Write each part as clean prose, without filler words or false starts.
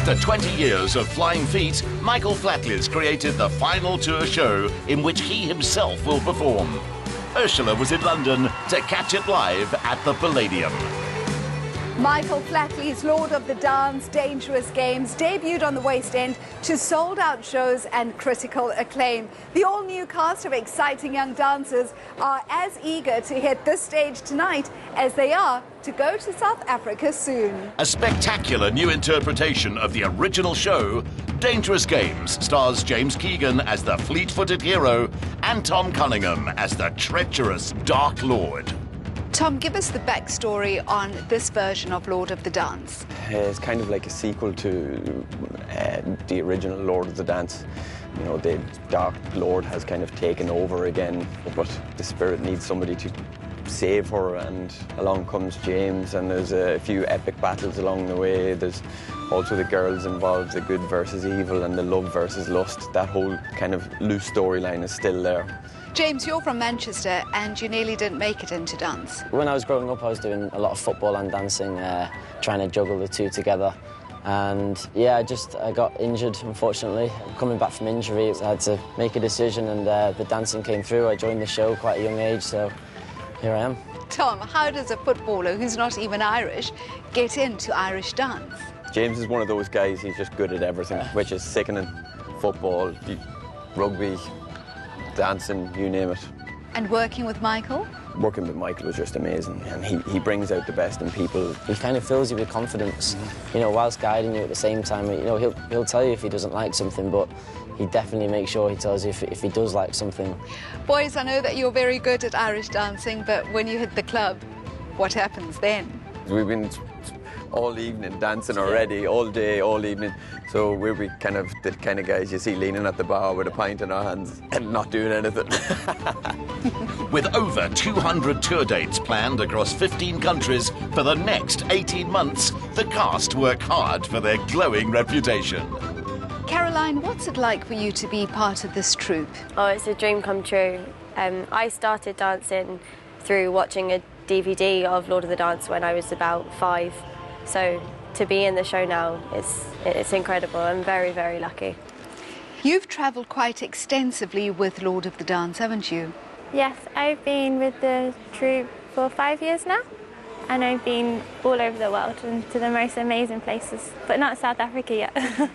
After 20 years of flying feet, Michael Flatley has created the final tour show in which he himself will perform. Ursula was in London to catch it live at the Palladium. Michael Flatley's Lord of the Dance, Dangerous Games debuted on the West End to sold-out shows and critical acclaim. The all-new cast of exciting young dancers are as eager to hit this stage tonight as they are to go to South Africa soon. A spectacular new interpretation of the original show, Dangerous Games, stars James Keegan as the fleet-footed hero and Tom Cunningham as the treacherous Dark Lord. Tom, give us the backstory on this version of Lord of the Dance. It's kind of like a sequel to the original Lord of the Dance. You know, the Dark Lord has kind of taken over again, but the spirit needs somebody to save her, and along comes James, and there's a few epic battles along the way. There's also the girls involved, the good versus evil and the love versus lust. That whole kind of loose storyline is still there. James, you're from Manchester and you nearly didn't make it into dance. When I was growing up, I was doing a lot of football and dancing, trying to juggle the two together. And yeah, I got injured, unfortunately. Coming back from injury, I had to make a decision, and the dancing came through. I joined the show quite a young age, so here I am. Tom, how does a footballer who's not even Irish get into Irish dance? James is one of those guys, he's just good at everything, which is sickening. Football, rugby, dancing, you name it. And working with Michael? Working with Michael was just amazing, and he brings out the best in people. He kind of fills you with confidence, you know, whilst guiding you at the same time. You know, he'll tell you if he doesn't like something, but he definitely makes sure he tells you if he does like something. Boys, I know that you're very good at Irish dancing, but when you hit the club, what happens then? We've been all evening dancing already, all day, all evening. So we'll be kind of the kind of guys you see leaning at the bar with a pint in our hands and not doing anything. With over 200 tour dates planned across 15 countries for the next 18 months, the cast work hard for their glowing reputation. Caroline, what's it like for you to be part of this troupe? Oh, it's a dream come true. I started dancing through watching a DVD of Lord of the Dance when I was about 5. So to be in the show now, it's incredible. I'm very, very lucky. You've travelled quite extensively with Lord of the Dance, haven't you? Yes, I've been with the troupe for 5 years now, and I've been all over the world and to the most amazing places, but not South Africa yet.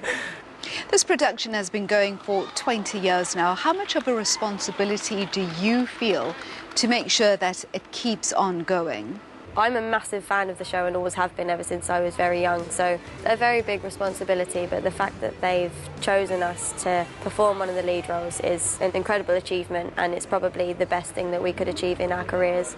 This production has been going for 20 years now. How much of a responsibility do you feel to make sure that it keeps on going? I'm a massive fan of the show and always have been ever since I was very young, so a very big responsibility, but the fact that they've chosen us to perform one of the lead roles is an incredible achievement, and it's probably the best thing that we could achieve in our careers.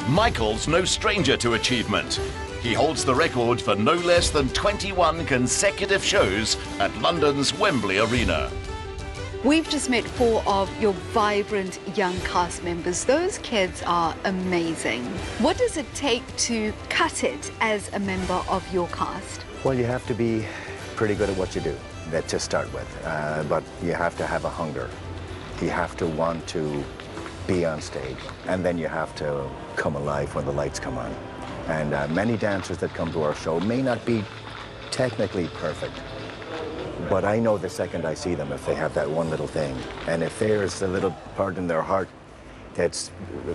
Michael's no stranger to achievement. He holds the record for no less than 21 consecutive shows at London's Wembley Arena. We've just met 4 of your vibrant young cast members. Those kids are amazing. What does it take to cut it as a member of your cast? Well, you have to be pretty good at what you do, that to start with. But you have to have a hunger. You have to want to be on stage. And then you have to come alive when the lights come on. And many dancers that come to our show may not be technically perfect. But I know the second I see them if they have that one little thing. And if there's a little part in their heart that's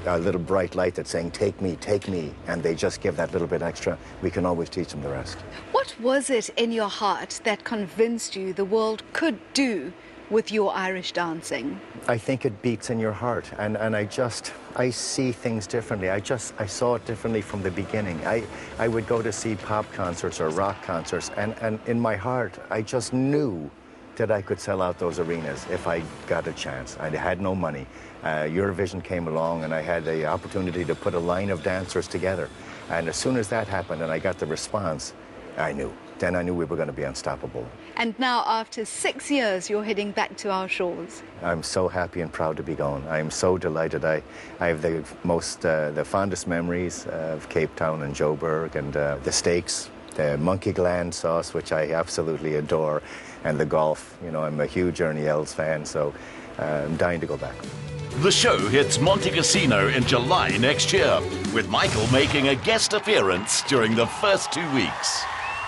a little bright light that's saying, take me, and they just give that little bit extra, we can always teach them the rest. What was it in your heart that convinced you the world could do with your Irish dancing? I think it beats in your heart, and I see things differently. I saw it differently from the beginning. I would go to see pop concerts or rock concerts, and in my heart, I just knew that I could sell out those arenas if I got a chance. I had no money. Eurovision came along, and I had the opportunity to put a line of dancers together. And as soon as that happened and I got the response, I knew. Then I knew we were going to be unstoppable. And now, after 6 years, you're heading back to our shores. I'm so happy and proud to be going. I'm so delighted. I have the fondest memories of Cape Town and Joburg, and the steaks, the monkey gland sauce, which I absolutely adore, and the golf. You know, I'm a huge Ernie Els fan, so I'm dying to go back. The show hits Monte Cassino in July next year, with Michael making a guest appearance during the first 2 weeks.